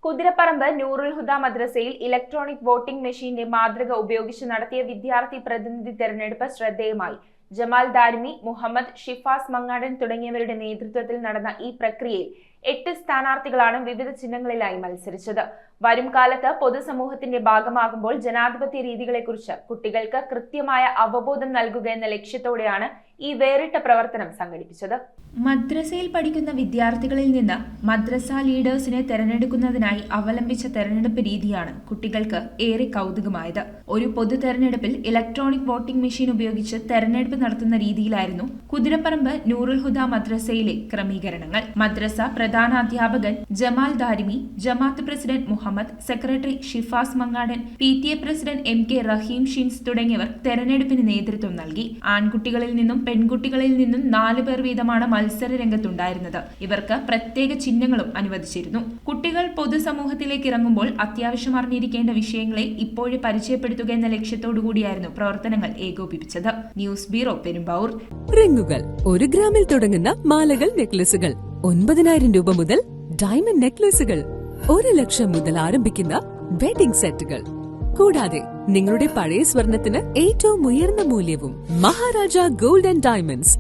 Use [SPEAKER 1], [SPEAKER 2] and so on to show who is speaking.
[SPEAKER 1] കുതിരപ്പറമ്പ് നൂറുൽ ഹുദ മദ്രസയിൽ electronic voting മെഷീന്റെ മാതൃക ഉപയോഗിച്ച് നടത്തിയ വിദ്യാർത്ഥി പ്രതിനിധി തെരഞ്ഞെടുപ്പ് ശ്രദ്ധേയമായി. ജമാൽ ദാരിമി, മുഹമ്മദ് ഷിഫാസ് മങ്ങാടൻ തുടങ്ങിയവരുടെ നേതൃത്വത്തിൽ നടന്ന ഈ പ്രക്രിയയിൽ 8 സ്ഥാനാർത്ഥികളാണ് വിവിധ ചിഹ്നങ്ങളിലായി മത്സരിച്ചത്. വരും കാലത്ത് പൊതുസമൂഹത്തിന്റെ ഭാഗമാകുമ്പോൾ ജനാധിപത്യ രീതികളെക്കുറിച്ച് കുട്ടികൾക്ക് കൃത്യമായ അവബോധം നൽകുക എന്ന ലക്ഷ്യത്തോടെയാണ് ഈ വേറിട്ട പ്രവർത്തനം സംഘടിപ്പിച്ചത്. മദ്രസയിൽ പഠിക്കുന്ന വിദ്യാർത്ഥികളിൽ നിന്ന് മദ്രസ ലീഡേഴ്സിനെ തെരഞ്ഞെടുക്കുന്നതിനായി അവലംബിച്ച തെരഞ്ഞെടുപ്പ് രീതിയാണ് കുട്ടികൾക്ക് ഏറെ കൗതുകമായത്. ഒരു പൊതു തെരഞ്ഞെടുപ്പിൽ ഇലക്ട്രോണിക് വോട്ടിംഗ് മെഷീൻ ഉപയോഗിച്ച് തെരഞ്ഞെടുപ്പ് നടത്തുന്ന രീതിയിലായിരുന്നു കുതിരപ്പറമ്പ് നൂറുൽ ഹുദ മദ്രസയിലെ ക്രമീകരണങ്ങൾ. മദ്രസ പ്രധാന അധ്യാപകൻ ജമാൽ ദാരിമി, ജമാഅത്ത് president Muhammad, secretary Shifas Mangadan, PTA president MK Rahim Shins തുടങ്ങിയവർ തെരഞ്ഞെടുപ്പിന് നേതൃത്വം നൽകി. ആൺകുട്ടികളിൽ നിന്നും പെൺകുട്ടികളിൽ നിന്നും 4 പേർ വീതമാണ് മത്സര രംഗത്തുണ്ടായിരുന്നത്. ഇവർക്ക് പ്രത്യേക ചിഹ്നങ്ങളും അനുവദിച്ചിരുന്നു. കുട്ടികൾ പൊതുസമൂഹത്തിലേക്ക് ഇറങ്ങുമ്പോൾ അത്യാവശ്യം അറിഞ്ഞിരിക്കേണ്ട വിഷയങ്ങളെ ഇപ്പോഴേ പരിചയപ്പെടുത്തുക എന്ന ലക്ഷ്യത്തോടുകൂടിയായിരുന്നു പ്രവർത്തനങ്ങൾ ഏകോപിപ്പിച്ചത്. News bureau, Perumbavoor.
[SPEAKER 2] റിങ്ങുകൾ 1 ഗ്രാമിൽ തുടങ്ങുന്ന മാലകൾ, നെക്ലസുകൾ 9,000 രൂപ മുതൽ ഡയമണ്ട് നെക്ലസുകൾ 1 ലക്ഷം മുതൽ ആരംഭിക്കുന്ന വെഡിംഗ് സെറ്റുകൾ, കൂടാതെ നിങ്ങളുടെ പഴയ സ്വർണത്തിന് ഏറ്റവും ഉയർന്ന മൂല്യവും മഹാരാജ ഗോൾഡ് ആൻഡ് ഡയമണ്ട്സ്